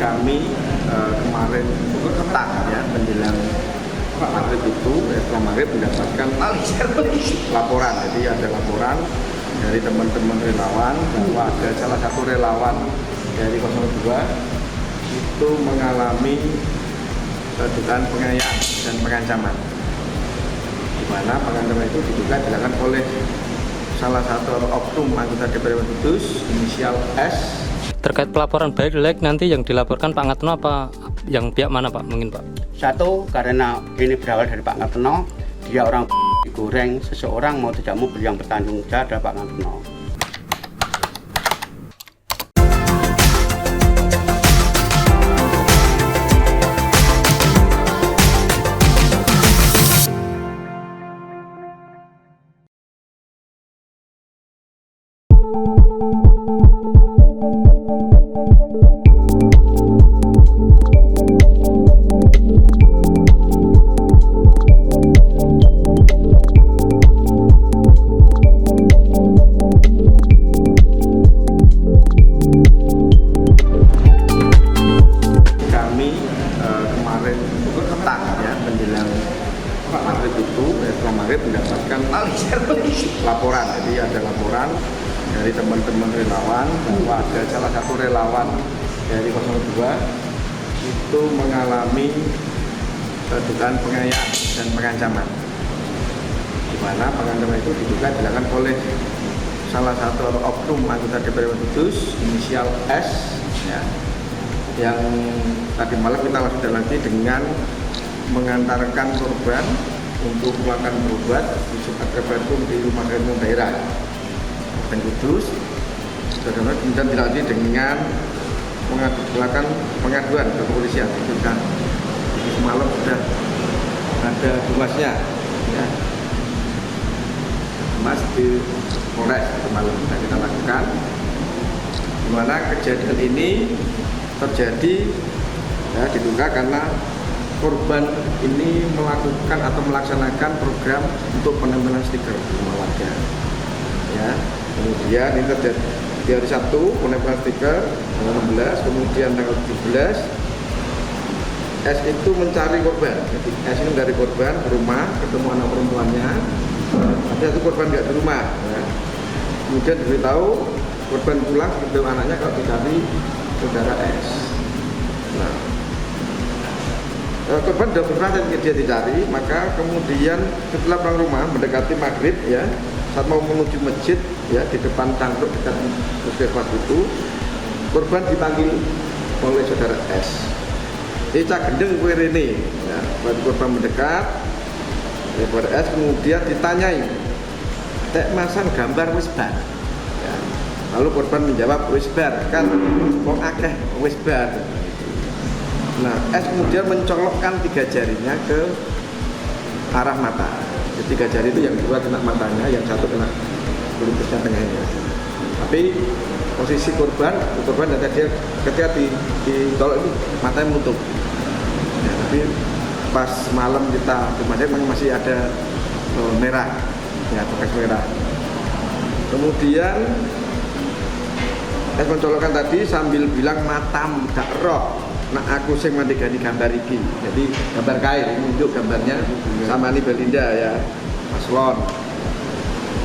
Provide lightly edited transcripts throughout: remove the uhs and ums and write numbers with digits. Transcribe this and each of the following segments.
kami kemarin petang ya menjelang maghrib itu setelah maghrib mendapatkan laporan. Jadi ada laporan dari teman-teman relawan bahwa ada salah satu relawan dari 02 itu mengalami dugaan penganiayaan dan pengancaman, di mana pengancaman itu diduga dilakukan oleh salah satu oknum anggota DPR Kudus inisial S. Terkait pelaporan by the like nanti yang dilaporkan Pak Ngatno apa yang pihak mana Pak? Mungkin Pak. Satu, karena ini berawal dari Pak Ngatno, dia orang digoreng, seseorang mau tidak mau yang bertanggung jawab adalah Pak Ngatno. Mendapatkan laporan. Jadi ada laporan dari teman-teman relawan bahwa ada salah satu relawan dari 02 itu mengalami dugaan penganiayaan dan pengancaman, di mana pengancaman itu diduga dilakukan oleh salah satu oknum anggota DPR Kudus inisial S ya, yang tadi malam kita langsung lagi dengan mengantarkan korban untuk melakukan berobat di Sukatreprentum di Rumah Sakit Umum Daerah dan Kudus. Kemudian dilanjutkan dengan melakukan pengaduan ke kepolisian. Sudah semalam sudah ada tugasnya, ya, Mas di Polres semalam sudah kita lakukan. Di mana kejadian ini terjadi ya, diduga karena korban ini melakukan atau melaksanakan program untuk penempelan stiker di rumah warga. Ya, kemudian ini terjadi di hari Sabtu penempelan stiker tanggal 16, kemudian tanggal 17 S itu mencari korban. Jadi S ini dari korban ke rumah, ketemu anak perempuannya. Ada satu korban nggak di rumah. Ya. Kemudian diberitahu korban pulang, ketemu anaknya kalau dicari saudara S. Nah, korban sudah berhasil dia dicari, maka kemudian setelah pulang rumah mendekati maghrib ya, saat mau menuju masjid ya di depan cangkruk dekat puskesmas itu, korban dipanggil oleh saudara S. Cak gendeng kue ini, ya, korban mendekat, ya, saudara S kemudian ditanyai, tek masang gambar wisbar. Ya. Lalu korban menjawab wisbar kan, mau akeh wisbar. Nah, S kemudian mencolokkan 3 jarinya ke arah mata. Jadi 3 jari itu yang 2 kena matanya, yang 1 kena pelipusnya tengahnya. Tapi posisi korban dan dia ketika ditolak itu matanya menutup. Ya, tapi pas malam kita di masjid masih ada merah, ya bekas merah. Kemudian S mencolokkan tadi sambil bilang matam gak roh. Nah aku sing mandegani gambar iki. Jadi gambar kain, menunjuk gambarnya sama ini Belinda ya, paslon.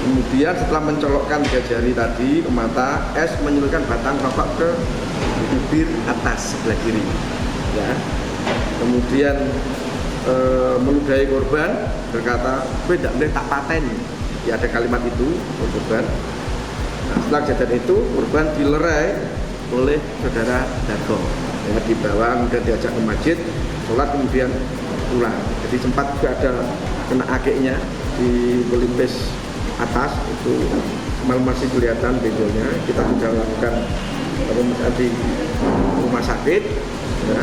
Kemudian setelah mencolokkan 3 jari tadi ke mata, S menyulurkan batang rokok ke bibir atas sebelah kiri. Ya. Kemudian meludahi korban berkata, "Kowe ndak boleh tak pateni." Ya ada kalimat itu korban. Nah, setelah kejadian itu korban dilerai oleh saudara Dargo. Ya, dibawa kemudian diajak ke masjid, sholat kemudian pulang. Jadi sempat juga ada kena akiknya di pelipis atas itu semalam masih kelihatan benjolnya. Kita sudah lakukan pemeriksaan di rumah sakit. Ya,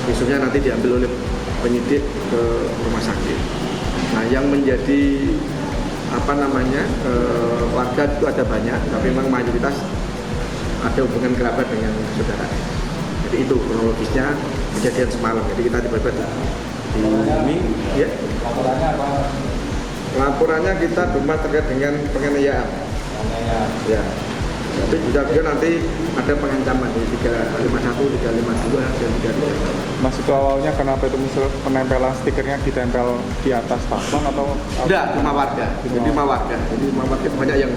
besoknya nanti diambil oleh penyidik ke rumah sakit. Nah, yang menjadi warga itu ada banyak, tapi memang mayoritas ada hubungan kerabat dengan saudara. Jadi itu kronologisnya kejadian semalam. Jadi kita dibabat di ini, ya. Laporannya apa? Laporannya kita cuma terkait dengan penganiayaan. Ya. Tapi juga nanti ada pengancaman di 351, 352 dan 353. Mas, itu awalnya kenapa itu misal penempelan stikernya ditempel di atas paslon atau? Enggak, cuma warga. Jadi cuma warga. Jadi cuma warga banyak yang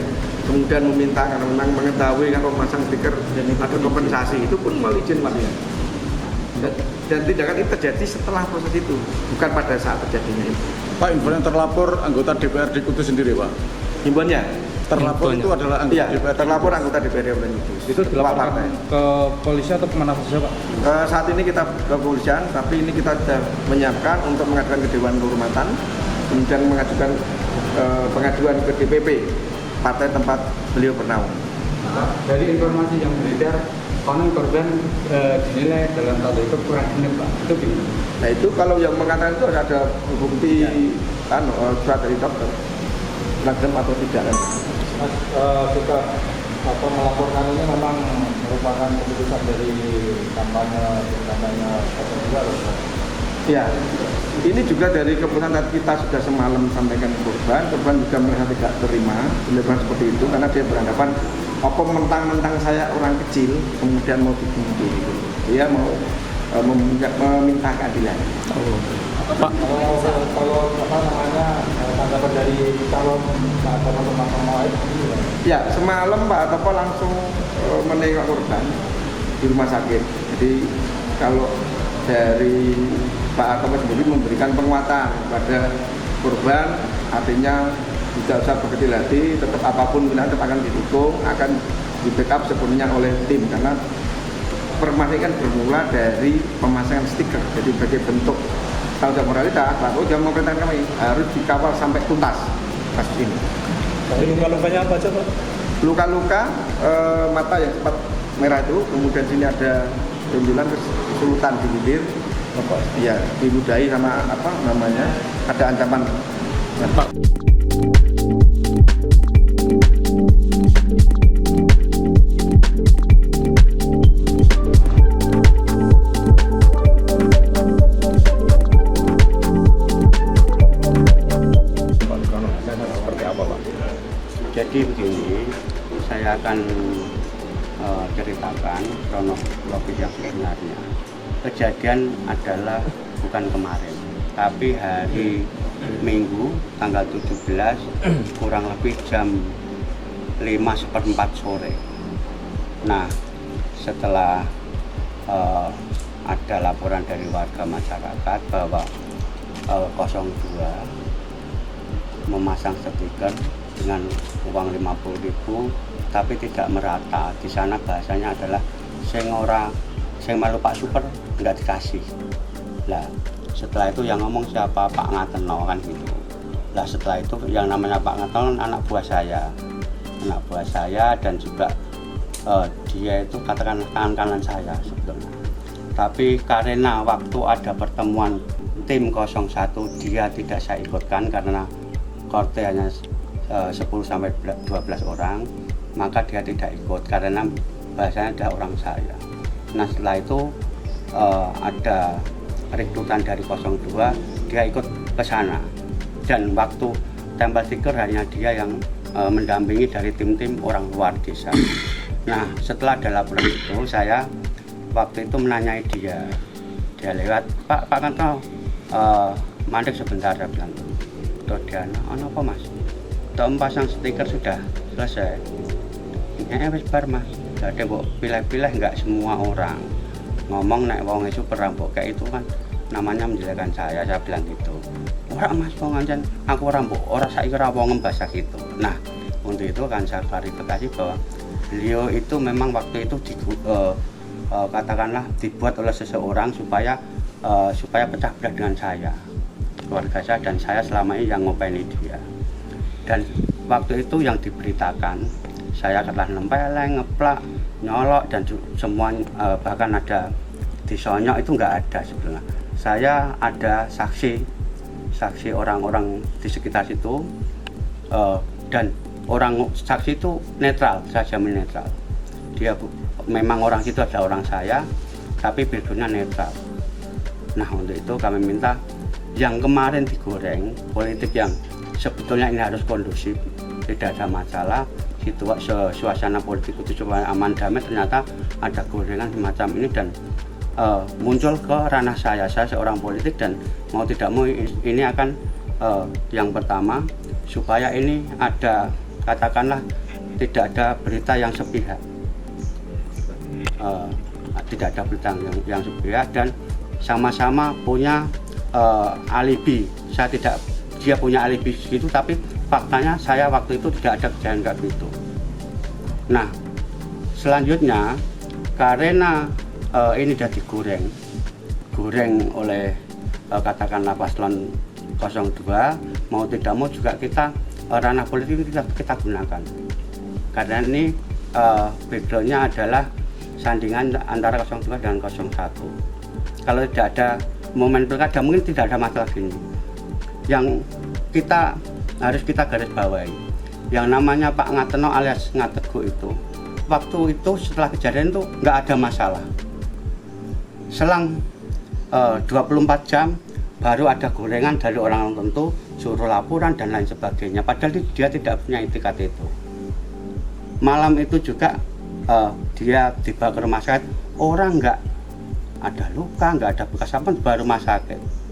kemudian meminta karena memang mengetahui kan memasang stiker dan ada kompensasi itu pun melalui izin warga. Dan tindakan itu terjadi setelah proses itu, bukan pada saat terjadinya itu. Pak, info yang terlapor anggota DPRD Kudus sendiri, Pak. Himbauannya? Terlapor itu adalah anggota Iya, DPRD. terlapor anggota DPRD Kabupaten Kudus. Itu dilaporkan ke polisi atau kemana saja, Pak? Saat ini kita ke kepolisian, tapi ini kita sudah menyiapkan untuk mengajukan ke Dewan Kehormatan, kemudian mengajukan pengaduan ke DPP, partai tempat beliau bernaung. Dari informasi yang beredar, konon korban dinilai dalam tanda itu kurang genep, Pak. Itu gimana? Nah itu kalau yang mengatakan itu ada bukti surat dari dokter, kurang genep atau tidak kan? Mas, kita melaporkan ini memang merupakan keputusan dari kampanye 02. Ya, ini juga dari keputusan kita sudah semalam sampaikan ke korban juga merasa tidak terima penjelasan seperti itu karena dia beranggapan apa mentang-mentang saya orang kecil kemudian mau dibunuh gitu. Dia mau meminta keadilan. Pak, kalau tanggapan dari calon teman-teman lain? Ya, semalam Pak Topo langsung menengok korban di rumah sakit. Jadi kalau dari Pak Topo sendiri memberikan penguatan kepada korban, artinya tidak usah berkecil hati, tetap apapun pilihan tetap akan didukung, akan di backup sepenuhnya oleh tim karena permasalahan kan bermula dari pemasangan stiker. Jadi sebagai bentuk tanggung jawab moralitas, Pak Topo jam pemerintahan kami harus dikawal sampai tuntas kasus ini. Luka-lukanya apa aja, Pak? Luka-luka mata yang sempat merah itu, kemudian sini ada benjolan kesulitan di bibir, ya diludahi sama ada ancaman. Pak. Jadi begini, saya akan ceritakan kronologis yang sebenarnya. Kejadian adalah bukan kemarin, tapi hari Minggu tanggal 17 kurang lebih jam 5:15 sore. Nah, setelah ada laporan dari warga masyarakat bahwa 02 memasang stiker dengan uang 50.000 tapi tidak merata. Di sana bahasanya adalah sing malu Pak Super nggak dikasih. Lah setelah itu yang ngomong siapa? Pak Ngateno kan gitu. Lah setelah itu yang namanya Pak Ngateno anak buah saya dan juga dia itu katakan tangan kanan saya sebetulnya. Tapi karena waktu ada pertemuan tim 01 dia tidak saya ikutkan karena korte hanya 10-12 orang, maka dia tidak ikut karena bahasanya ada orang saya. Nah setelah itu ada rekrutan dari 02, dia ikut ke sana dan waktu tempel stiker hanya dia yang mendampingi dari tim-tim orang luar desa. Nah setelah ada laporan itu saya waktu itu menanyai dia lewat, Pak kan tahu mandek sebentar, saya bilang tuh dia, apa mas? Tom pasang stiker sudah selesai. Wis bar mas. Ada mbok pilih-pilih nggak semua orang ngomong naik wong itu perang mbok kayak itu kan namanya menjelekan saya bilang gitu. Orang mas wong anjen aku orang mbok ora saiki ora wong bahasa gitu. Nah, untuk itu kan saya klarifikasi bahwa beliau itu memang waktu itu katakanlah dibuat oleh seseorang supaya pecah belah dengan saya, keluarga saya dan saya selama ini yang ngopeni dia. Dan waktu itu yang diberitakan saya telah nempeleng, ngeplak, nyolok dan semua bahkan ada disonyok itu nggak ada sebenarnya. Saya ada saksi orang-orang di sekitar situ dan orang saksi itu netral, saya jamin netral. Dia memang orang situ ada orang saya, tapi backgroundnya netral. Nah untuk itu kami minta yang kemarin digoreng politik yang sebetulnya ini harus kondusif, tidak ada masalah. suasana politik itu supaya aman damai, ternyata ada gorengan semacam ini dan muncul ke ranah saya seorang politik, dan mau tidak mau ini akan yang pertama supaya ini ada, katakanlah tidak ada berita yang sepihak, tidak ada berita yang sepihak, dan sama-sama punya alibi. Dia punya alibi gitu, tapi faktanya saya waktu itu tidak ada kejadian kayak gitu. Nah, selanjutnya karena ini sudah digoreng oleh katakanlah paslon 02, mau tidak mau juga kita ranah politik kita gunakan, karena ini backgroundnya adalah sandingan antara 02 dan 01. Kalau tidak ada momen pilkada mungkin tidak ada masalah gini. Yang harus kita garis bawahi, yang namanya Pak Ngateno alias Ngatego itu, waktu itu setelah kejadian itu nggak ada masalah. Selang 24 jam baru ada gorengan dari orang tertentu, suruh laporan dan lain sebagainya, padahal dia tidak punya itikat itu. Malam itu juga dia dibawa ke rumah sakit, orang nggak ada luka, nggak ada bekas apa, baru rumah sakit.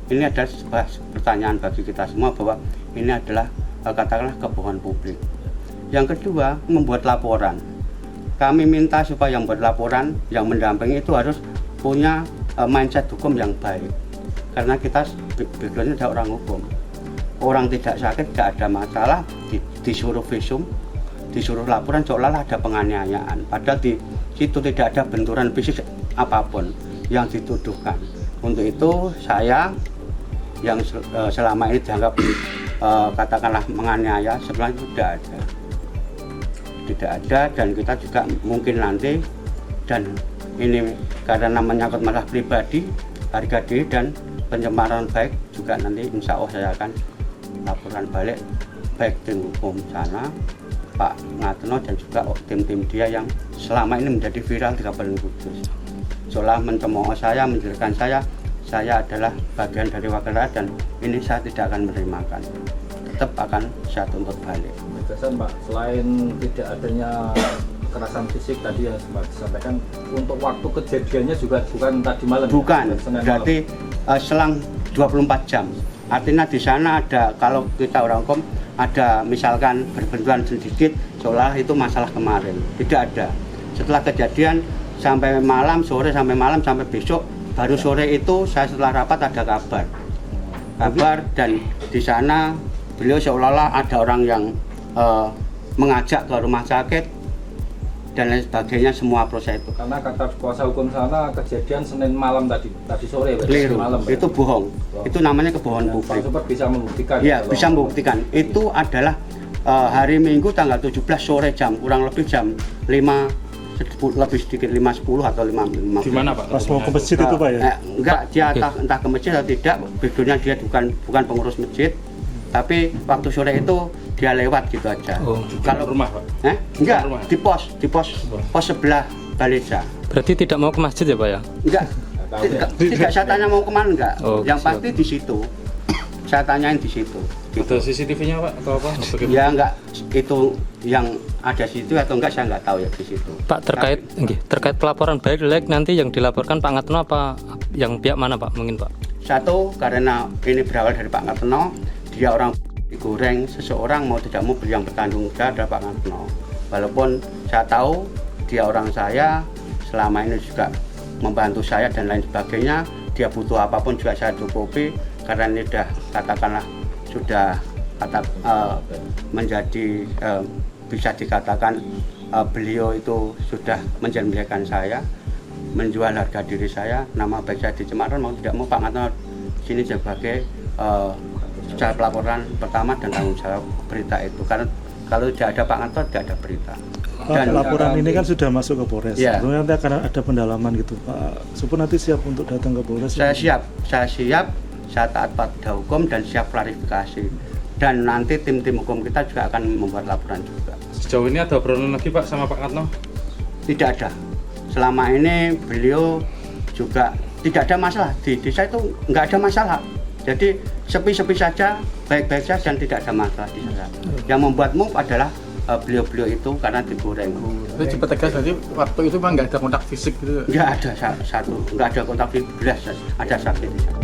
Ini adalah sebuah pertanyaan bagi kita semua bahwa ini adalah katakanlah kebohongan publik. Yang kedua, membuat laporan. Kami minta supaya yang membuat laporan, yang mendampingi itu harus punya mindset hukum yang baik. Karena kita backgroundnya ada orang hukum. Orang tidak sakit, tidak ada masalah, disuruh visum, disuruh laporan seolah-olah ada penganiayaan. Padahal di situ tidak ada benturan fisik apapun yang dituduhkan. Untuk itu saya yang selama ini dianggap katakanlah menganiaya, sebenarnya tidak ada, dan kita juga mungkin nanti, dan ini karena menyangkut masalah pribadi, harga diri dan pencemaran baik juga nanti insya Allah saya akan laporan balik baik tim hukum sana, Pak Ngateno dan juga tim-tim dia yang selama ini menjadi viral di Kabupaten Kudus. Seolah mencemooh saya, menjelekkan saya adalah bagian dari wakil rakyat, dan ini saya tidak akan menerimakan. Tetap akan saya tuntut balik. Penegasan Pak, selain tidak adanya kekerasan fisik tadi yang sempat disampaikan, untuk waktu kejadiannya juga bukan tadi malam? Bukan, ya? berarti selang 24 jam. Artinya di sana ada, kalau kita orang hukum, ada misalkan berbenturan sedikit, seolah itu masalah kemarin. Tidak ada. Setelah kejadian sampai malam, sore sampai malam, sampai besok, baru sore itu saya setelah rapat ada kabar, dan di sana beliau seolah-olah ada orang yang mengajak ke rumah sakit dan lain sebagainya, semua proses itu. Karena kata kuasa hukum sana kejadian Senin malam tadi sore, keliru, malam, itu bohong. Itu namanya kebohongan publik. Pak Super bisa membuktikan. Ya, bisa membuktikan. Itu adalah hari Minggu tanggal 17 sore jam kurang lebih jam 5 lebih sedikit, 5.10 atau 5.15. Gimana Pak? Pas mau ke masjid itu Pak ya? Enggak, dia entah ke masjid atau tidak, backgroundnya dia bukan pengurus masjid, tapi waktu sore itu dia lewat gitu aja. Kalau rumah Pak? Enggak, di pos sebelah Balesa. Berarti tidak mau ke masjid ya Pak ya? Enggak, tidak saya tanya mau kemana enggak. Yang siap. pasti di situ. Saya tanyain di situ. Ada CCTV-nya Pak atau apa? Ya enggak, itu yang ada situ atau enggak saya enggak tahu ya di situ. Pak, terkait pelaporan balik nanti yang dilaporkan Pak Ngateno apa yang pihak mana Pak mungkin Pak? Satu, karena ini berawal dari Pak Ngateno, dia orang digoreng, seseorang mau tidak mau yang bertanggung jawab adalah Pak Ngateno. Walaupun saya tahu dia orang saya, selama ini juga membantu saya dan lain sebagainya, dia butuh apapun juga saya cukupi, karena ini sudah menjadi bisa dikatakan beliau itu sudah menjelmikan saya, menjual harga diri saya, nama baik saya dicemarkan, mau tidak mau Pak Ngateno sini sebagai secara pelaporan pertama dan tanggung jawab berita itu, karena kalau tidak ada Pak Ngateno tidak ada berita. Dan laporan ini kan sudah masuk ke Polres. Ya. Nanti akan ada pendalaman gitu Pak. Supun nanti siap untuk datang ke Polres? Saya siap, saya taat pada hukum dan siap klarifikasi. Dan nanti tim-tim hukum kita juga akan membuat laporan juga. Sejauh ini ada obrolan lagi Pak sama Pak Ngateno? Tidak ada. Selama ini beliau juga tidak ada masalah. Di desa itu nggak ada masalah. Jadi sepi-sepi saja, baik-baik saja dan tidak ada masalah di sana. Yang membuat move adalah beliau-beliau itu karena digoreng. Jadi cepat tegas, jadi waktu itu memang nggak ada kontak fisik gitu. Nggak ada nggak ada kontak beras, ada sakit di sana.